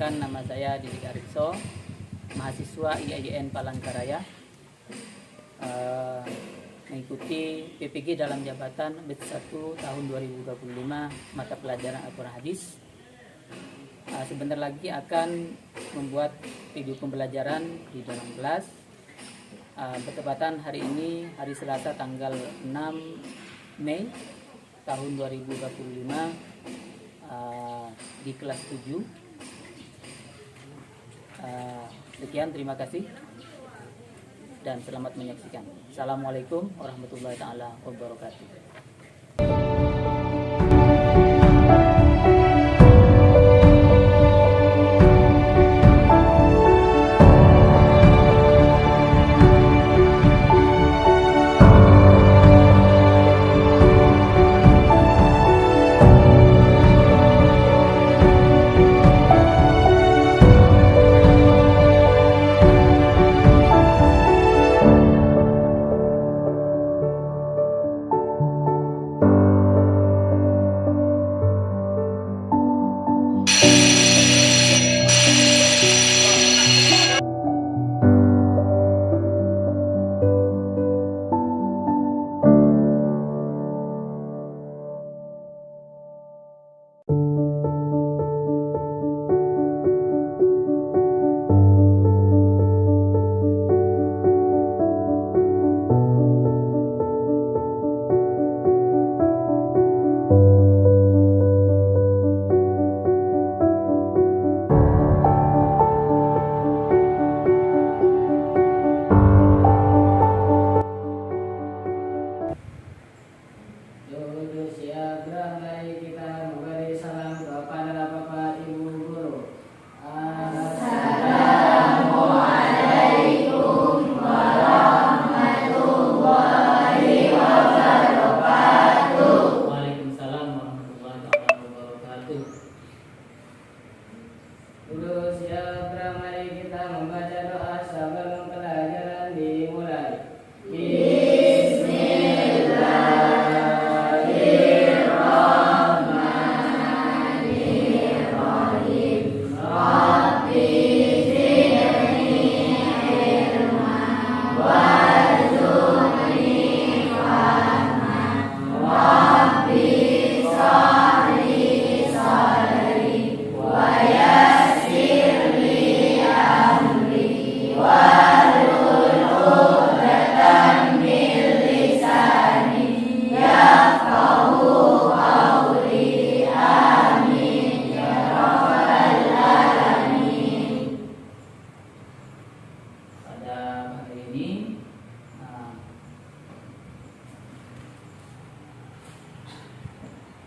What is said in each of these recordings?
Perkenalkan, nama saya Didik Arikso, mahasiswa IAIN Palangkaraya, mengikuti PPG dalam jabatan BED 1 tahun 2025 mata pelajaran Al-Quran Hadis. Sebentar lagi akan membuat video pembelajaran di dalam kelas. Bertepatan hari ini, hari Selasa tanggal 6 Mei tahun 2025 di kelas 7. Sekian, terima kasih dan selamat menyaksikan. Assalamualaikum warahmatullahi taala wabarakatuh.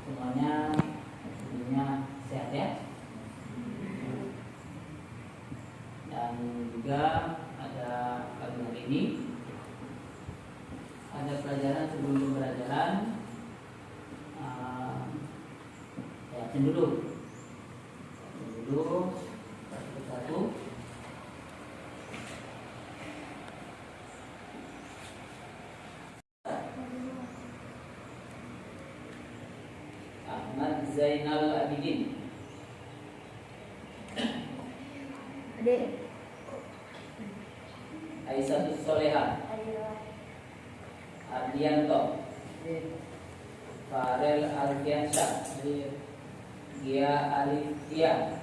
Semuanya tentunya sehat ya. Dan juga ada pagi hari ini ada pelajaran sebelum pembelajaran. Absen dulu satu. Ahmad Zainal Abidin. Aisyah Soleha. Ardianto. Farel Alfiansyah. Gia Alifia.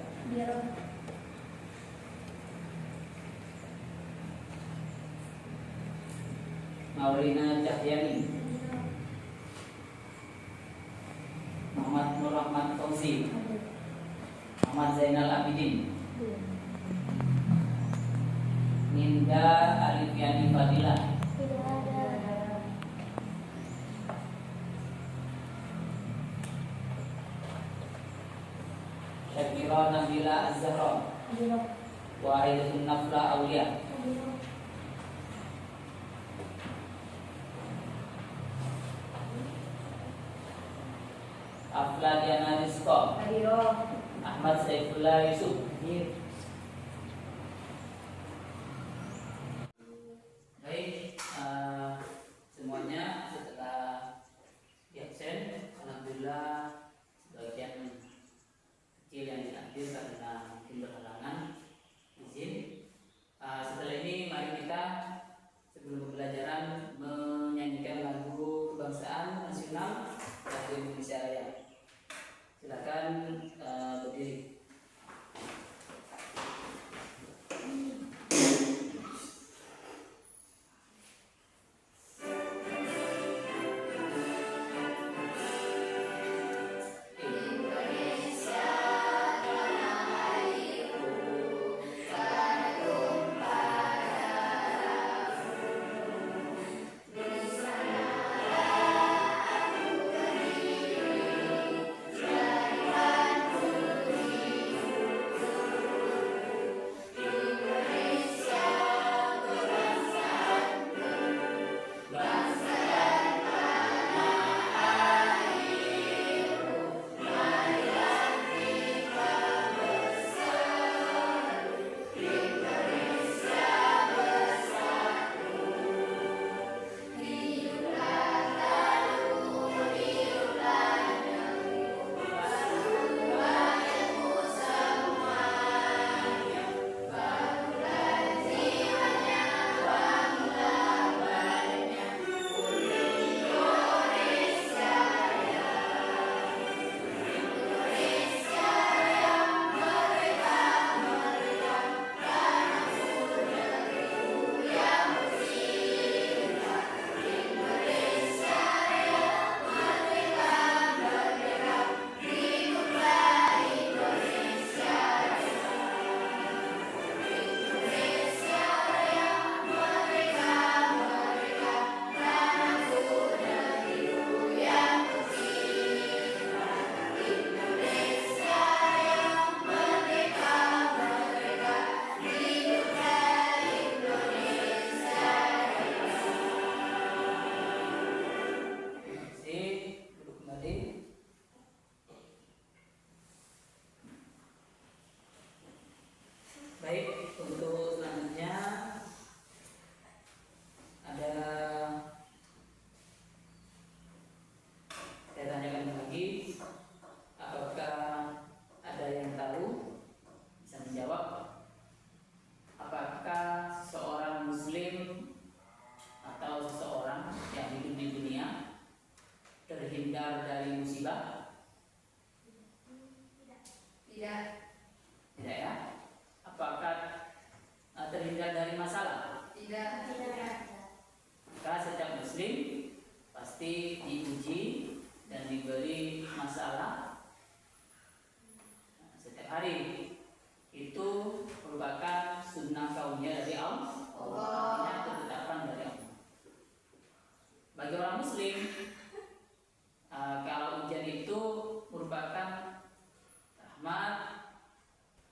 Maulina Cahyani. Muhammad Nur Rahman Fauzi. Ahmad Zainal Abidin. Ninda Alifiani Fadila. Syakira Nabila Az-Zahra. Wahidatun Nafla Aulia. Afla Diana Rizko. Ahmad Saifullah Yusuf. Baik, semuanya setelah di absen, alhamdulillah sebagian kecil yang diambil karena mungkin berhalangan sebelum pembelajaran menyanyikan lagu kebangsaan nasional lagu Indonesia Raya. Silakan berdiri. Baik, untuk selanjutnya ada saya tanyakan lagi, apakah ada yang tahu bisa menjawab? Apakah seorang Muslim atau seseorang yang hidup di dunia terhindar dari musibah? Tidak. Tidak ya? Apakah terhindar dari masalah? Tidak. Maka setiap Muslim pasti diuji dan diberi masalah setiap hari. Itu merupakan sunnah kauniyah dari Allah. Ini ketetapan dari Allah. Bagi orang Muslim, kalau ujian itu merupakan rahmat,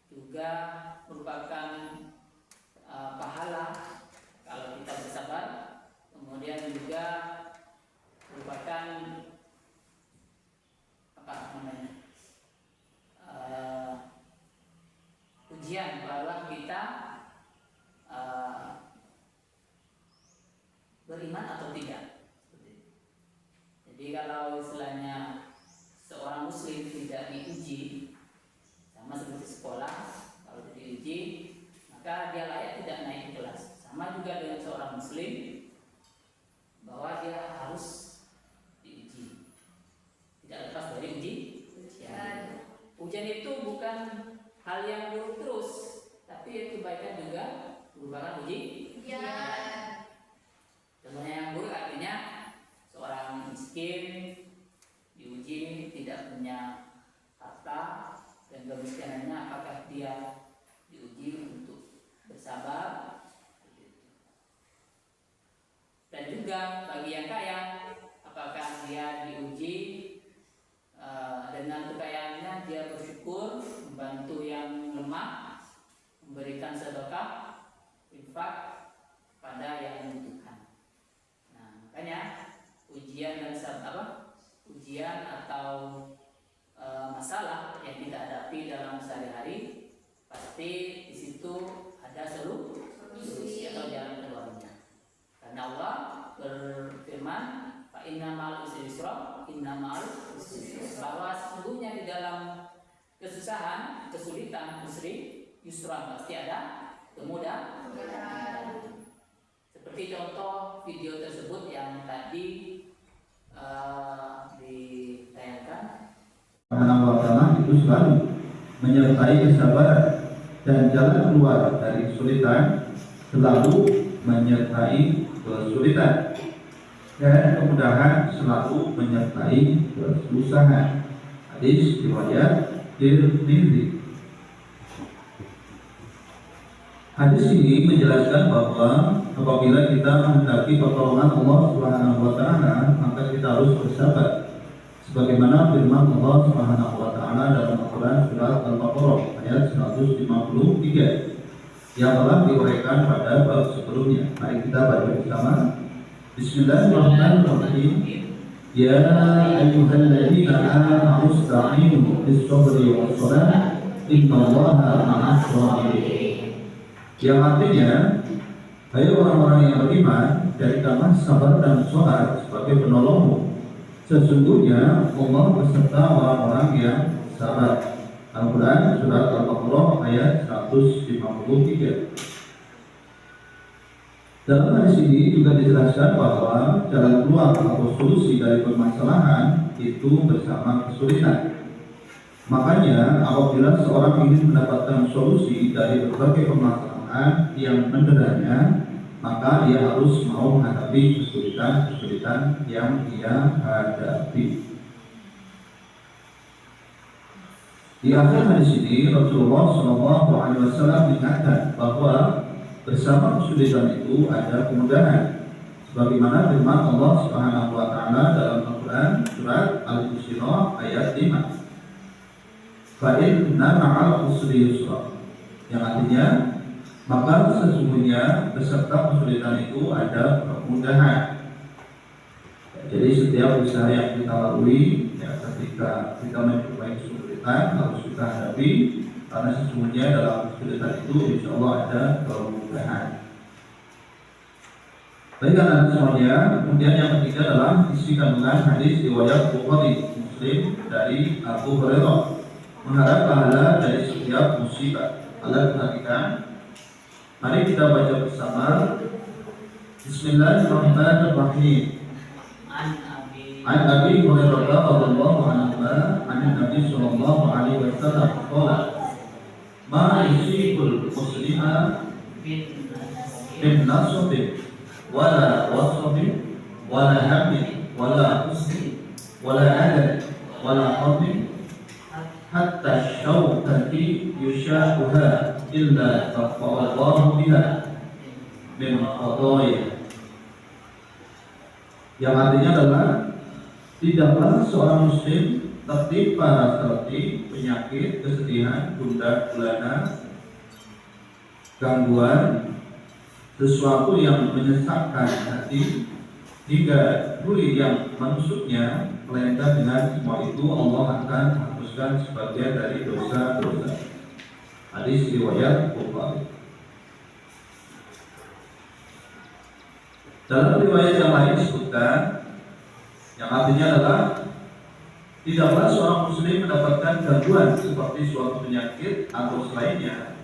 juga merupakan pahala kalau kita bersabar. Kemudian juga merupakan ujian bahwa kita beriman atau tidak. Jadi kalau istilahnya seorang Muslim tidak diuji, sama seperti sekolah, kalau diuji maka dia layak tidak naik kelas. Sama juga dengan seorang Muslim, bahwa dia harus diuji, tidak lepas dari ujian. Ujian itu bukan hal yang buruk terus, tapi kebaikan juga merupakan ujian. Contohnya yang buruk artinya seorang miskin diuji tidak punya harta dan kemiskinannya, apakah dia diuji untuk bersabar. Dan juga bagi yang kaya, apakah dia diuji dengan kekayaannya dia bersyukur, membantu yang lemah, memberikan sedekah, infak pada yang membutuhkan. Nah, makanya ujian dan ujian atau masalah yang kita hadapi dalam sehari-hari, pasti di situ ada solusi atau jalan keluarnya. Karena Allah berfirman, fa inna ma'al usri yusra, inna ma'al usri yusra, bahwa sesungguhnya di dalam kesusahan, kesulitan, usri yusra, pasti ada kemudahan. Seperti contoh video tersebut yang tadi ditayangkan. Subhanahu wa ta'ala itu selalu menyertai kesabaran dan jalan keluar dari kesulitan selalu menyertai kesulitan dan kemudahan selalu menyertai kesusahan. Hadis riwayat Tirmidzi. Hadis ini menjelaskan bahwa apabila kita menghendaki pertolongan Allah Subhanahu wa taala, maka kita harus bersabar. Sebagaimana firman Allah Subhanahu wa taala dalam Al-Qur'an surat Al-Baqarah ayat 153 yang telah diuraikan pada bab sebelumnya. Mari kita baca bersama. Bismillahirrahmanirrahim. Ya ayyuhalladzina amanu ista'inu bis-sabri was-salah innallaha ma'as sabirin. Yang artinya, hai orang-orang yang beriman, jadikanlah sabar dan sholat sebagai penolongmu. Sesungguhnya Allah beserta orang-orang yang sabar. Al-Quran surat Al-Baqarah ayat 153. Dalam hadis ini juga dijelaskan bahwa jalan keluar atau solusi dari permasalahan itu bersama kesulitan. Makanya apabila seorang ingin mendapatkan solusi dari berbagai permasalahan yang menderanya, maka dia harus mau menghadapi kesulitan-kesulitan yang dia hadapi. Di akhir hadis ini Rasulullah SAW mengingatkan bahwa bersama kesulitan itu ada kemudahan, sebagaimana firman Allah Subhanahu wa taala dalam Al-Quran surat Al-Insyirah ayat 5. Fa inna ma'al usri yusra. Yang artinya, maka sesungguhnya beserta kesulitan itu ada kemudahan. Jadi setiap usaha yang kita lalui, ya, ketika kita mencapai kesulitan harus kita hadapi, karena sesungguhnya dalam kesulitan itu insya Allah ada kemudahan. Baik anak semuanya, kemudian yang ketiga adalah isi kandungan hadis riwayat Bukhari Muslim dari Abu Hurairah, mengharap pahala dari setiap musibah. Allah perhatikan. Mari kita baca bersama. Bismillahirrahmanirrahim. An Abi Hurairah radhiyallahu anhu an Nabi sallallahu alaihi wasallam qala ma yusibul muslima bin nasabin wala wasabin wala hammin wala husni wala adad wala qadin hatta syawkati yushaquha illa taqallahu biha min qadaya. Yang artinya adalah tidaklah seorang muslim tertimpa seperti penyakit, kesedihan, gundah gulana, gangguan, sesuatu yang menyesakkan hati hingga duri yang menusuknya, melainkan dengan semua itu Allah akan menghapuskan sebagian dari dosa-dosa. Hadis riwayat Bukhari. Dalam riwayat yang lain disebutkan, yang artinya adalah tidaklah seorang muslim mendapatkan gangguan seperti suatu penyakit atau selainnya,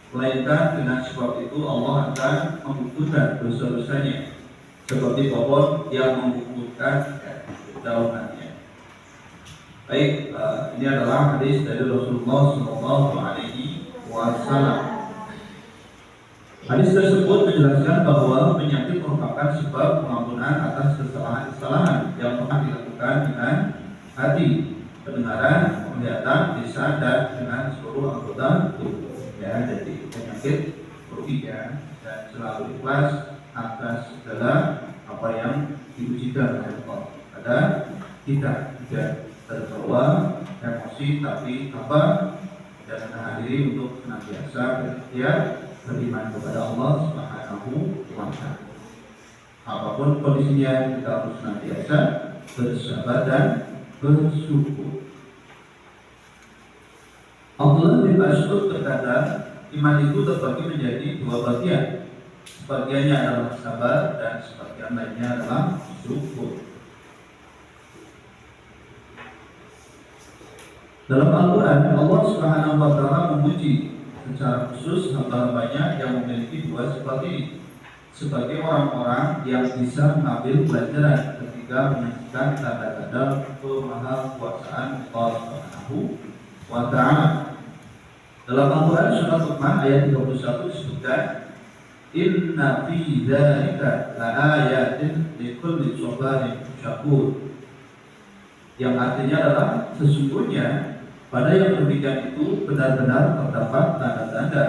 melainkan dengan sebab itu Allah akan menggugurkan dosa-dosanya, seperti pohon yang menggugurkan daunannya. Baik, ini adalah hadis dari Rasulullah SAW. Hadis tersebut menjelaskan bahwa penyakit merupakan sebab pengampunan atas kesalahan-kesalahan yang pernah dilakukan dengan hati, pendengaran, penglihatan, lisan, dan dengan seluruh anggota tubuh. Ya, jadi penyakit merugikan dan selalu ikhlas atas segala apa yang diujikan oleh Allah. Ada kita tidak terbawa emosi, tapi apa dan menahan diri untuk senantiasa berikhtiar beriman kepada Allah Subhanahu wa Ta'ala. Apapun kondisinya, kita harus senantiasa bersabar dan bersyukur. Abdullah bin Mas'ud berkata, iman itu terbagi menjadi dua bagian. Sebagiannya adalah sabar dan sebagian lainnya adalah syukur. Dalam Al-Quran, Allah Subhanahu wa Ta'ala memuji secara khusus hamba-hambanya yang memiliki dua sifat ini. sebagai orang-orang yang bisa mengambil pelajaran ketika menyaksikan tanda-tanda kemahakuasaan Allah Subhanahu wa Ta'ala. Dalam Al-Quran surat Luqman ayat 31 disebutkan, Inna fi dzalika laayatin likulli sabarin syakur. Yang artinya adalah sesungguhnya pada yang demikian itu benar-benar terdapat tanda-tanda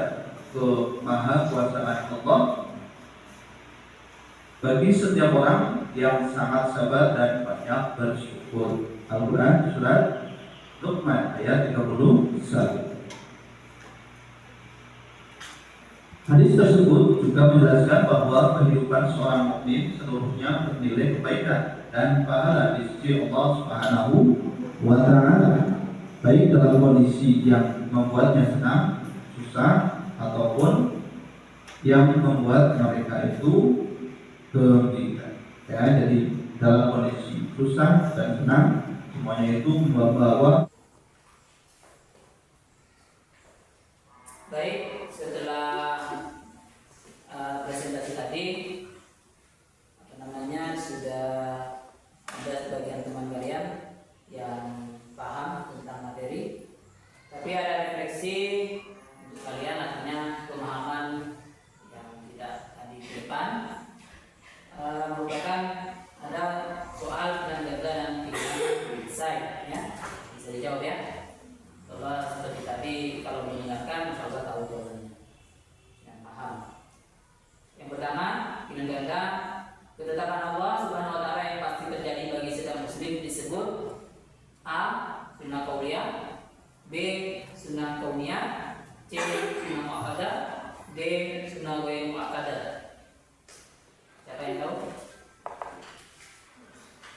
kemahakuasaan Allah bagi setiap orang yang sangat sabar dan banyak bersyukur. Al-Quran surat Luqman ayat 31. Hadis tersebut juga menjelaskan bahwa kehidupan seorang mukmin seluruhnya bernilai kebaikan dan pahala di sisi Allah Subhanahu wa Ta'ala, baik dalam kondisi yang membuatnya senang, susah, ataupun yang membuat mereka itu gembira. Ya, jadi dalam kondisi susah dan senang, semuanya itu membawa. Baik, setelah presentasi tadi, sudah ada sebagian teman kalian yang paham tentang materi, tapi ada refleksi untuk kalian, artinya pemahaman yang tidak tadi di depan merupakan ada soal dan gagasan yang selesai, ya bisa dijawab ya. Coba seperti tadi kalau mendengarkan, coba tahu jawabannya yang paham. Yang pertama, dengan ganda ketetapan Allah Subhanahu wa Ta'ala yang pasti terjadi bagi setiap muslim disebut A. Sunnah qauliyah, B. Sunnah kauniyah, C. Sunnah muakkadah, D. Sunnah ghairu muakkadah. Siapa yang tahu?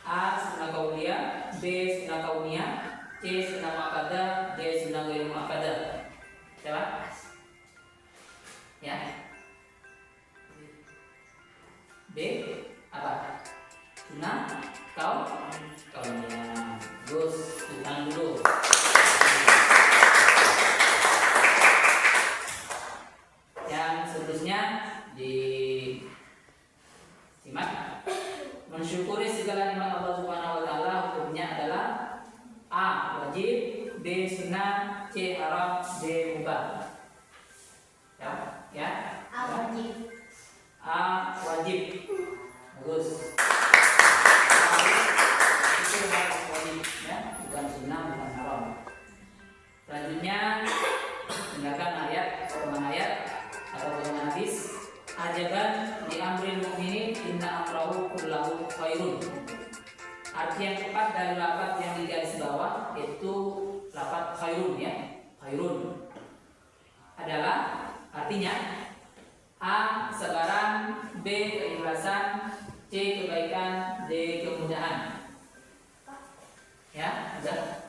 A. Sunnah qauliyah, B. Sunnah kauniyah, C. Sunnah muakkadah, D. Sunnah ghairu muakkadah. Siapa? Ya. B. Apa? Sunnah kauniyah. Gus, tangan dulu. Yang seterusnya disimak. Mensyukuri segala nikmat Allah Subhanahu wa Ta'ala hukumnya adalah A. Wajib, B. Sunnah, C. haram, D. mubah. Ya? A. Wajib. A. Wajib. Bagus. Itu harus wajib, ya, bukan sunnah, bukan haram. Selanjutnya, dengarkan ayat, potongan ayat atau potongan hadis. Ajaban di amril mu'minin inna amrahu kullahu khairun. Arti yang tepat dari lafaz yang di garis bawah yaitu lafaz khairun, ya. Khairun adalah artinya A. Kesabaran, B. Keikhlasan, C. Kebaikan, D. Kemudahan. Ya, sudah.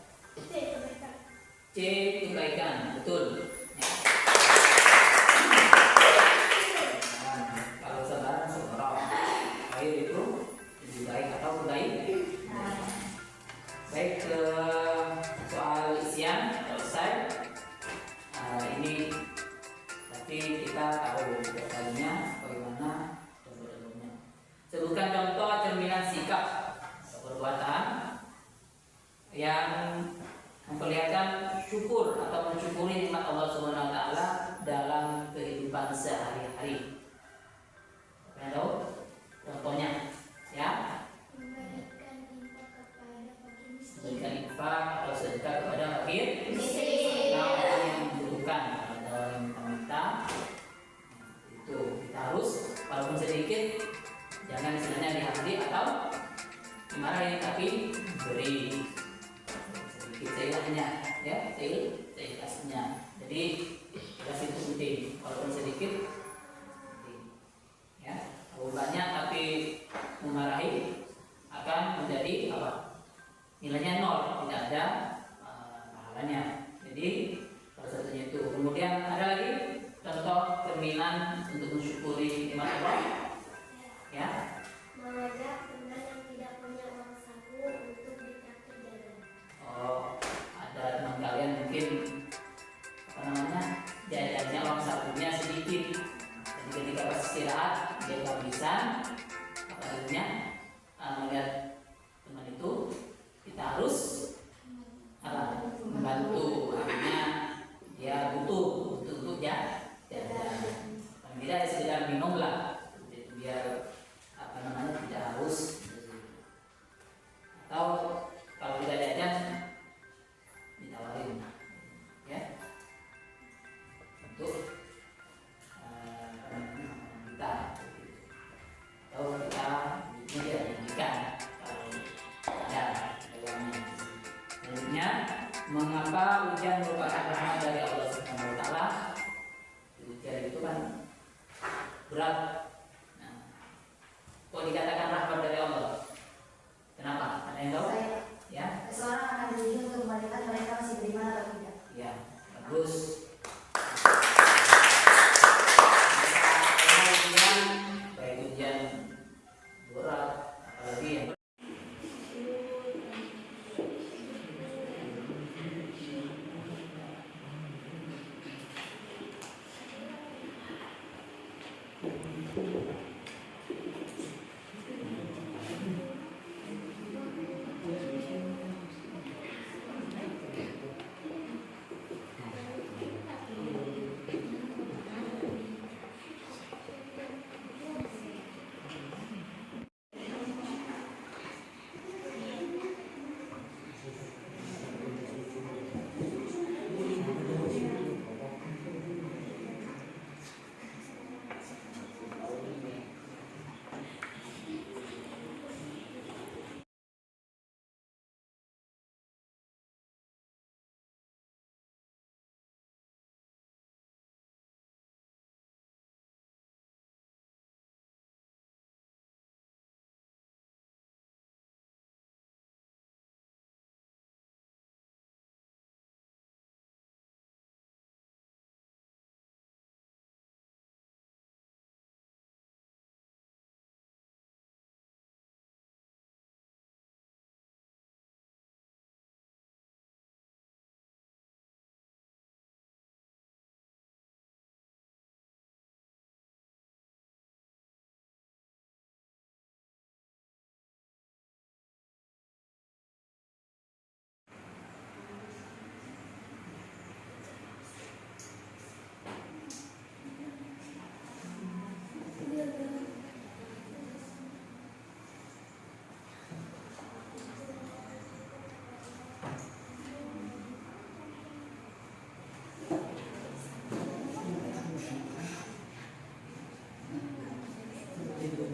C. Kebaikan, betul. Ya. Kalau sabaran seorang baik itu lebih baik atau kebaik. Baik, ke soal isian selesai. Ini tapi kita tahu detailnya bagaimana contoh-contohnya. Sebutkan contoh cerminan sikap atau perbuatan yang memperlihatkan syukur atau mensyukuri nikmat Allah Subhanahu wa Ta'ala dalam kehidupan sehari-hari. Kalian tahu contohnya, ya? Memberikan infak atau sedekah kepada fakir, orang yang membutuhkan, ada orang yang minta-minta. Itu kita harus, walaupun sedikit, jangan istilahnya dihakiri atau dimarahi, tapi beri sedikit seikhlasnya, ya, seikhlasnya. Jadi ikhlas itu penting, walaupun sedikit, ya. Kalau banyak tapi memarahi akan menjadi apa? Nilainya 0, tidak ada pahalanya. Jadi salah satunya itu. Kemudian ada lagi contoh cerminan untuk mensyukuri nikmat Allah, ya. Mengajak teman yang tidak punya uang saku untuk ditraktir jalan. Oh, ada teman kalian mungkin jajannya uang sakunya sedikit. Jadi ketika pas istirahat dia nggak ujian merupakan rahmat dari Allah Subhanahu wa taala. Ujian itu kan berat. Nah, kok dikatakan rahmat dari Allah? Kenapa? Ada yang tahu? Ya. Seseorang akan diuji untuk membandingkan mereka masih beriman atau tidak. Ya, bagus. Baik ujian berat, apalagi yang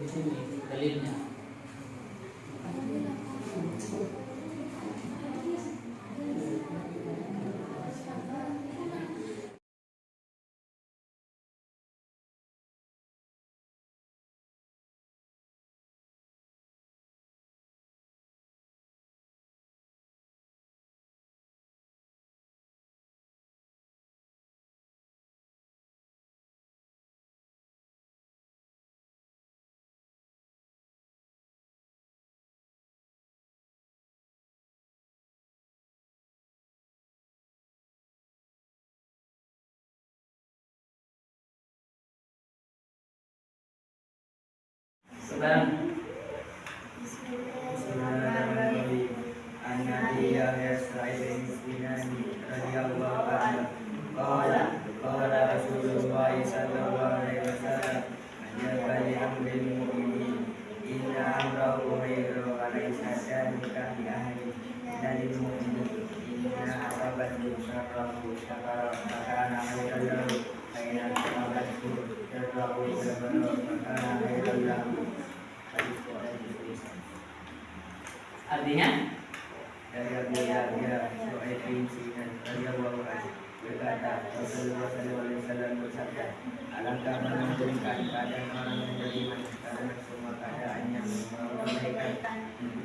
di sini dalilnya. Sekarang Bismillahirrahmanirrahim. An-Nabi Yahya bin Sinani radhiyallahu anhu qala Rasulullah sallallahu alaihi wasallam ajabani amril mu'minin inna amrahu khairu wa laysa syarika li ahli dalil mu'minin inna asabathu syarrahu syakara fakana khairan lahu aina asabathu syarrahu syakara fakana khairan lahu. artinya Dari Abu Yahya Su'aib bin Sinan radhiyallahu anhu berkata, Rasulullah sallallahu alaihi wasallam bersabda, alangkah menunjukkan keadaan orang yang beriman karena semua keadaannya mengabaikan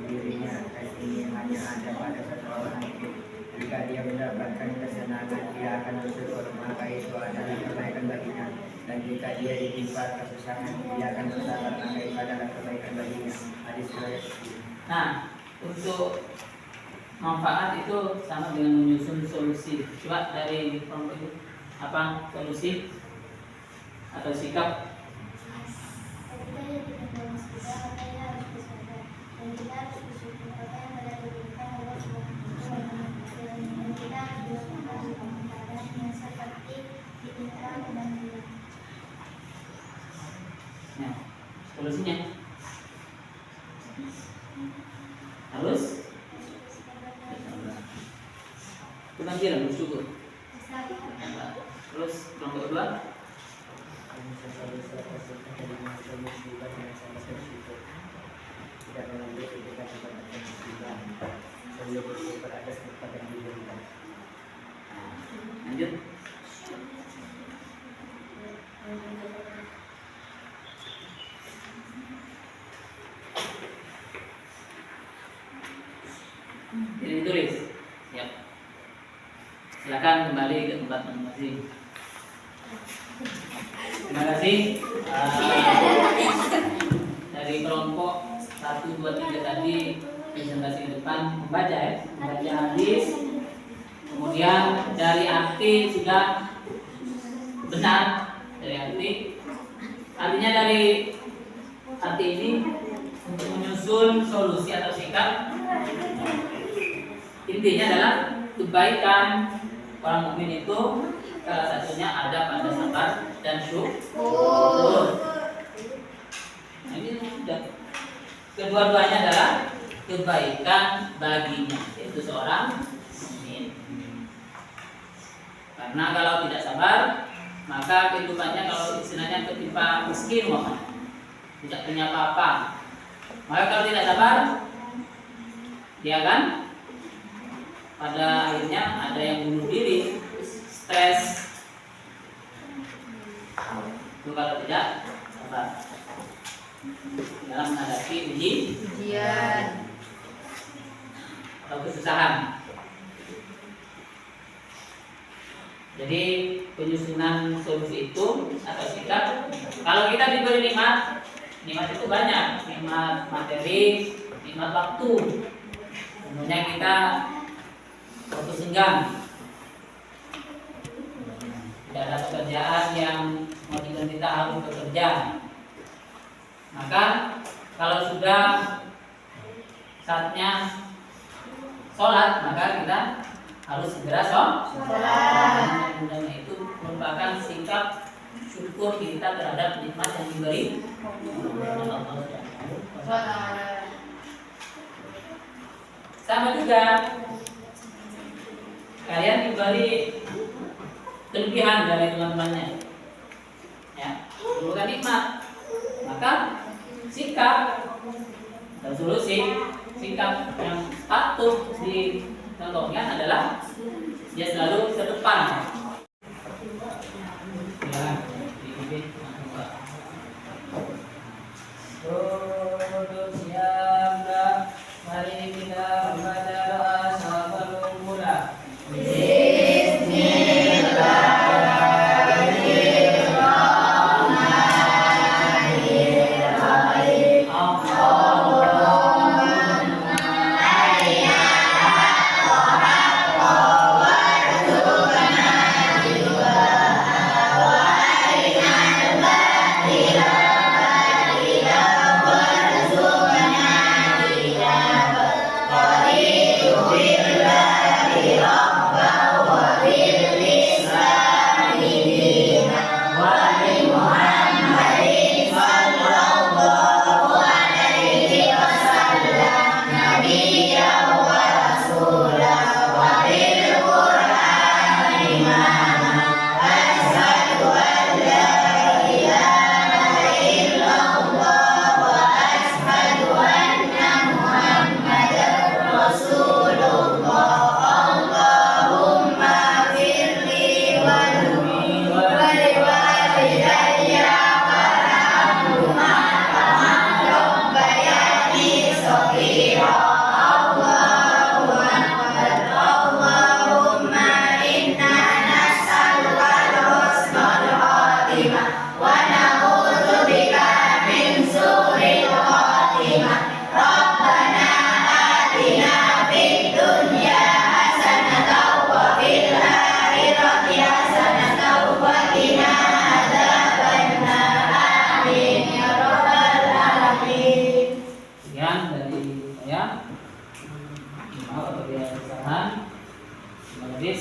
dirinya. Ini hanya ada pada satu orang mukmin. Jika dia mendapatkan kesenangan, dia akan bersyukur, maka itu adalah kebaikan baginya. Dan jika dia ditimpa kesusahan, dia akan bersabar, maka itu adalah kebaikan baginya. Hadis riwayat Muslim. nah, untuk manfaat itu sama dengan menyusun solusi. Coba dari kelompok itu apa solusi atau sikap? Ketika dia tidak dalam kita, maka dia harus bersabar. Dan kita harus bersyukur apa yang telah diberikan Allah Subhanahu wa taala. Dan kita harus bersabar dalam keadaan yang seperti ditimpa dan hilang. Nah, solusinya harus bukan kira bersyukur. Terus kelompok kedua Tidak mengambil ketika mendapatkan musibah, beliau bersyukur atas nikmat yang diberikan. Lanjut. Jadi ditulis. Siap. Silakan kembali ke tempat masing-masing. Terima kasih. Dari kelompok 1, 2, 3 tadi presentasi ke depan membaca ya, membaca hadis. Kemudian dari arti sudah benar dari arti. Artinya dari arti ini untuk menyusun solusi atau sikap, intinya adalah kebaikan orang mukmin itu salah satunya ada pada sabar dan syukur. Nah, ini sudah kedua-duanya adalah kebaikan baginya, yaitu seorang mukmin. Karena kalau tidak sabar, maka kehidupannya kalau istilahnya ketimpa miskin, tidak punya apa-apa. Maka kalau tidak sabar, dia kan pada akhirnya ada yang bunuh diri, stres. Itu kalau tidak sabar dalam menghadapi ujian atau kesusahan. Jadi penyusunan solusi itu atau sikap, kalau kita diberi nikmat itu banyak, nikmat materi, nikmat waktu. Kemudian kita waktu senggang, tidak ada pekerjaan yang menjadikan kita harus bekerja. Maka kalau sudah saatnya sholat, maka kita harus segera sholat. Dan itu merupakan sikap syukur kita terhadap nikmat yang diberi oleh Allah. Sama juga kalian diberi kelebihan dari teman-temannya, ya, bukan nikmat. Maka sikap dan solusi, sikap yang patut dicontohkan adalah dia selalu ke depan. Ya, mari kita membaca doa syafa'ul ula.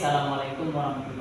Assalamualaikum warahmatullahi wabarakatuh.